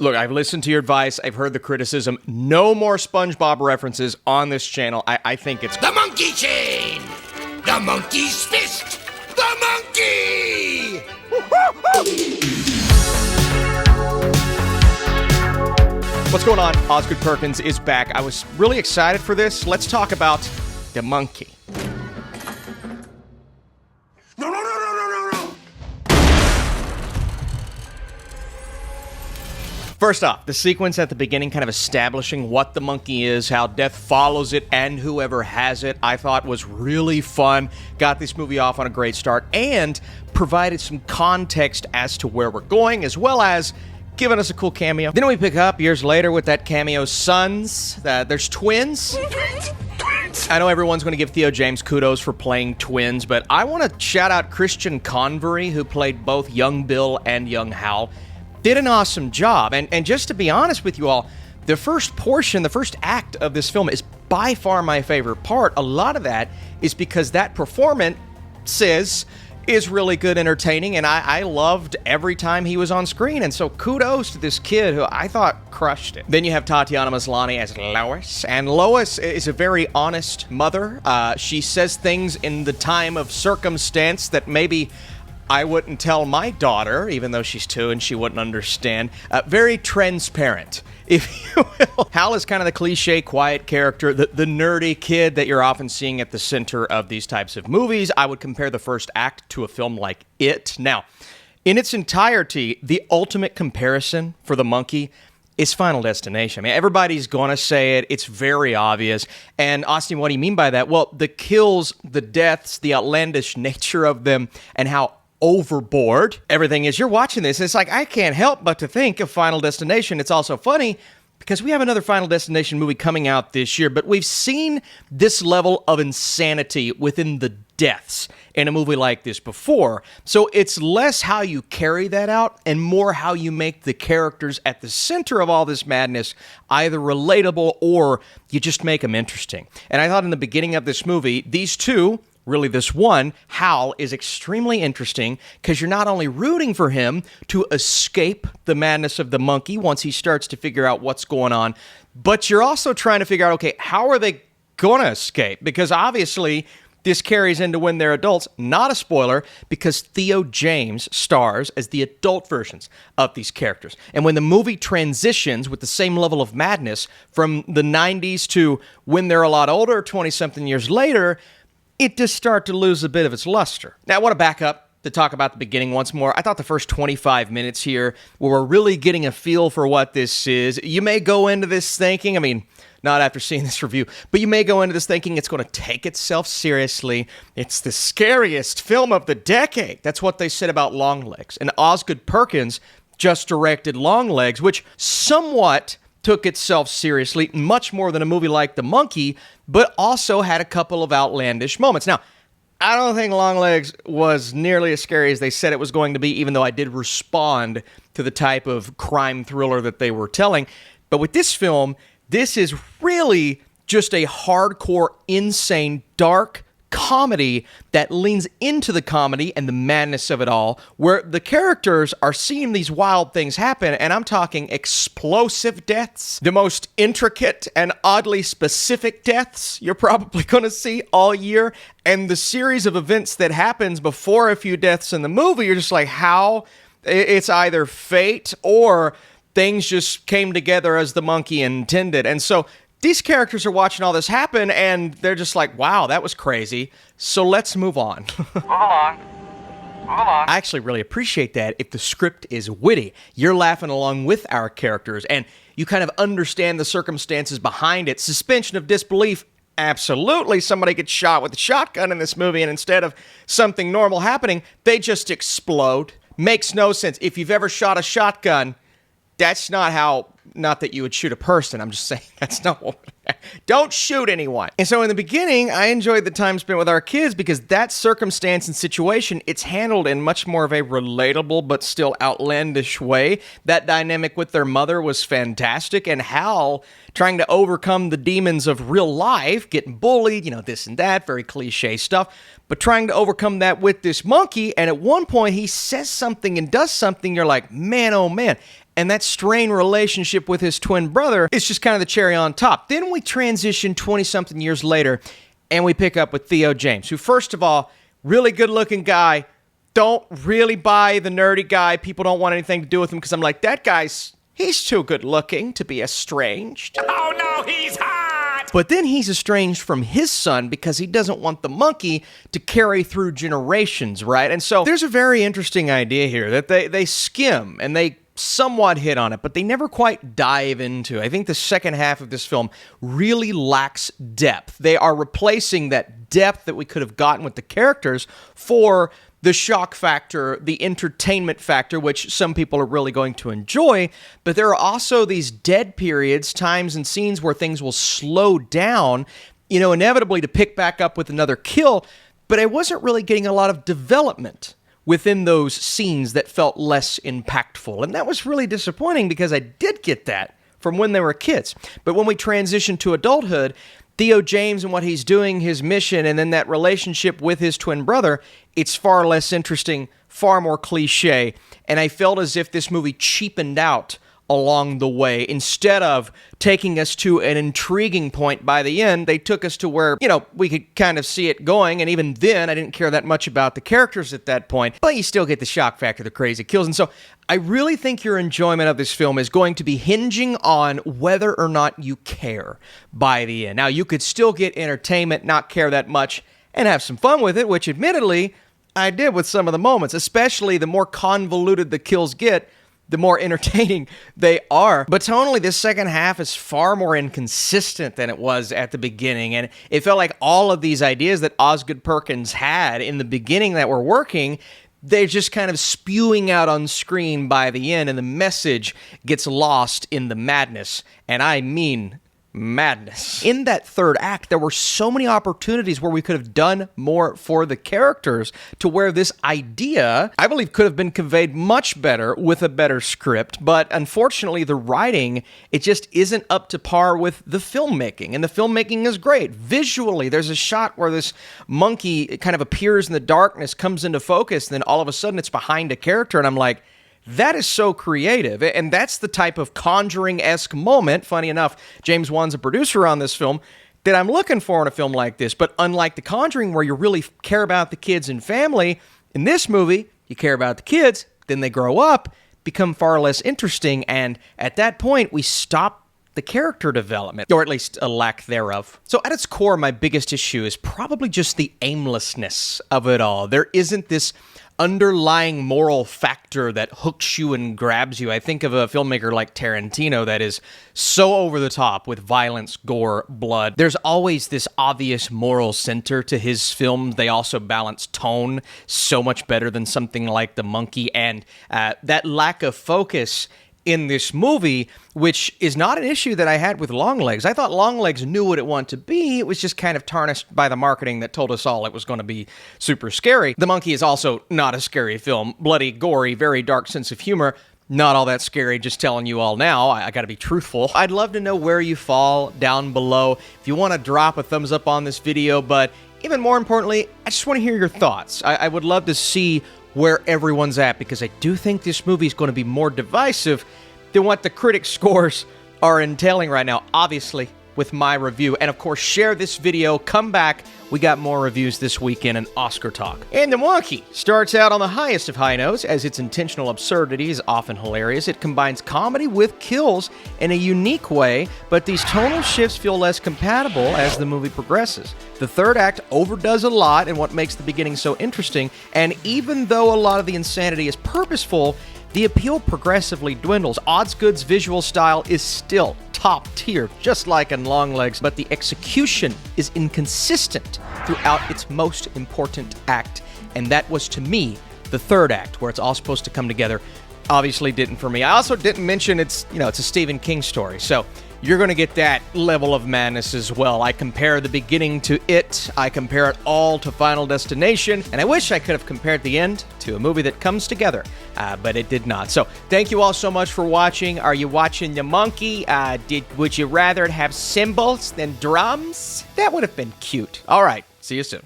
Look, I've listened to your advice. I've heard the criticism. No more SpongeBob references on this channel. I think it's... The monkey chain! The monkey's fist! The monkey! What's going on? Osgood Perkins is back. I was really excited for this. Let's talk about the monkey. No. First off, the sequence at the beginning kind of establishing what the monkey is, how death follows it, and whoever has it, I thought was really fun. Got this movie off on a great start and provided some context as to where we're going, as well as giving us a cool cameo. Then we pick up years later with that cameo's sons. There's twins. I know everyone's going to give Theo James kudos for playing twins, but I want to shout out Christian Convery, who played both young Bill and young Hal. Did an awesome job. And just to be honest with you all, the first act of this film is by far my favorite part. A lot of that is because that performance is really good, entertaining, and I loved every time he was on screen, and so kudos to this kid who I thought crushed it. Then you have Tatiana Maslany as Lois, and Lois is a very honest mother. She says things in the time of circumstance that maybe I wouldn't tell my daughter, even though she's 2 and she wouldn't understand. Very transparent, if you will. Hal is kind of the cliche, quiet character, the nerdy kid that you're often seeing at the center of these types of movies. I would compare the first act to a film like It. Now, in its entirety, the ultimate comparison for the monkey is Final Destination. I mean, everybody's gonna say it. It's very obvious. And Austin, what do you mean by that? Well, the kills, the deaths, the outlandish nature of them, and how overboard everything is. You're watching this, and it's like, I can't help but to think of Final Destination. It's also funny because we have another Final Destination movie coming out this year, but we've seen this level of insanity within the deaths in a movie like this before. So it's less how you carry that out and more how you make the characters at the center of all this madness either relatable or you just make them interesting. And I thought in the beginning of this movie, these two, really this one, Hal, is extremely interesting because you're not only rooting for him to escape the madness of the monkey once he starts to figure out what's going on, but you're also trying to figure out, okay, how are they going to escape? Because obviously this carries into when they're adults. Not a spoiler, because Theo James stars as the adult versions of these characters. And when the movie transitions with the same level of madness from the 90s to when they're a lot older, 20-something years later, it does start to lose a bit of its luster. Now, I want to back up to talk about the beginning once more. I thought the first 25 minutes here, where we're really getting a feel for what this is. You may go into this thinking, I mean, not after seeing this review, but you may go into this thinking it's going to take itself seriously. It's the scariest film of the decade. That's what they said about Longlegs. And Osgood Perkins just directed Longlegs, which somewhat took itself seriously, much more than a movie like The Monkey, but also had a couple of outlandish moments. Now, I don't think Longlegs was nearly as scary as they said it was going to be, even though I did respond to the type of crime thriller that they were telling. But with this film, this is really just a hardcore, insane, dark comedy that leans into the comedy and the madness of it all, where the characters are seeing these wild things happen, and I'm talking explosive deaths, the most intricate and oddly specific deaths you're probably going to see all year, and the series of events that happens before a few deaths in the movie, you're just like, how? It's either fate or things just came together as the monkey intended. And so these characters are watching all this happen, and they're just like, wow, that was crazy, so let's move on. Move along. I actually really appreciate that if the script is witty. You're laughing along with our characters, and you kind of understand the circumstances behind it. Suspension of disbelief, absolutely. Somebody gets shot with a shotgun in this movie, and instead of something normal happening, they just explode. Makes no sense. If you've ever shot a shotgun, that's not how... Not that you would shoot a person, I'm just saying that's not what... Don't shoot anyone. And so in the beginning, I enjoyed the time spent with our kids because that circumstance and situation, it's handled in much more of a relatable but still outlandish way. That dynamic with their mother was fantastic, and Hal trying to overcome the demons of real life, getting bullied, this and that, very cliche stuff, but trying to overcome that with this monkey, and at one point he says something and does something, you're like, man, oh man. And that strained relationship with his twin brother is just kind of the cherry on top. Then we transition 20-something years later, and we pick up with Theo James, who, first of all, really good-looking guy. Don't really buy the nerdy guy. People don't want anything to do with him because I'm like, he's too good-looking to be estranged. Oh no, he's hot! But then he's estranged from his son because he doesn't want the monkey to carry through generations, right? And so there's a very interesting idea here that they skim and they somewhat hit on it, but they never quite dive into. I think the second half of this film really lacks depth. They are replacing that depth that we could have gotten with the characters for the shock factor, the entertainment factor, which some people are really going to enjoy, but there are also these dead periods, times and scenes where things will slow down, inevitably to pick back up with another kill, but I wasn't really getting a lot of development within those scenes that felt less impactful. And that was really disappointing because I did get that from when they were kids. But when we transition to adulthood, Theo James and what he's doing, his mission, and then that relationship with his twin brother, it's far less interesting, far more cliche. And I felt as if this movie cheapened out along the way. Instead of taking us to an intriguing point by the end, they took us to where, we could kind of see it going. And even then, I didn't care that much about the characters at that point. But you still get the shock factor, the crazy kills. And so I really think your enjoyment of this film is going to be hinging on whether or not you care by the end. Now, you could still get entertainment, not care that much, and have some fun with it, which admittedly, I did with some of the moments, especially the more convoluted the kills get, the more entertaining they are. But tonally, this second half is far more inconsistent than it was at the beginning. And it felt like all of these ideas that Osgood Perkins had in the beginning that were working, they're just kind of spewing out on screen by the end, and the message gets lost in the madness. And I mean madness. In that third act, there were so many opportunities where we could have done more for the characters, to where this idea, I believe, could have been conveyed much better with a better script. But unfortunately, the writing, it just isn't up to par with the filmmaking. And the filmmaking is great. Visually, there's a shot where this monkey kind of appears in the darkness, comes into focus, and then all of a sudden it's behind a character, and I'm like, that is so creative, and that's the type of Conjuring-esque moment, funny enough, James Wan's a producer on this film, that I'm looking for in a film like this. But unlike The Conjuring, where you really care about the kids and family, in this movie, you care about the kids, then they grow up, become far less interesting, and at that point, we stop the character development, or at least a lack thereof. So at its core, my biggest issue is probably just the aimlessness of it all. There isn't this underlying moral factor that hooks you and grabs you. I think of a filmmaker like Tarantino that is so over the top with violence, gore, blood. There's always this obvious moral center to his films. They also balance tone so much better than something like The Monkey, and that lack of focus in this movie, which is not an issue that I had with Longlegs. I thought Longlegs knew what it wanted to be. It was just kind of tarnished by the marketing that told us all it was going to be super scary. The Monkey is also not a scary film. Bloody, gory, very dark sense of humor. Not all that scary, just telling you all now. I gotta be truthful. I'd love to know where you fall down below. If you want to drop a thumbs up on this video, but even more importantly, I just want to hear your thoughts. I would love to see where everyone's at, because I do think this movie is going to be more divisive than what the critic scores are entailing right now, obviously, with my review. And of course, share this video, come back, we got more reviews this weekend and Oscar talk. And The Monkey starts out on the highest of high notes, as its intentional absurdity is often hilarious. It combines comedy with kills in a unique way, but these tonal shifts feel less compatible as the movie progresses. The third act overdoes a lot in what makes the beginning so interesting, and even though a lot of the insanity is purposeful, the appeal progressively dwindles. Osgood's visual style is still top tier, just like in Longlegs, but the execution is inconsistent throughout its most important act, and that was, to me, the third act, where it's all supposed to come together. Obviously didn't for me. I also didn't mention it's a Stephen King story, so you're going to get that level of madness as well. I compare the beginning to It, I compare it all to Final Destination, and I wish I could have compared the end to a movie that comes together, but it did not. So thank you all so much for watching. Are you watching The Monkey? Would you rather it have cymbals than drums? That would have been cute. All right, see you soon.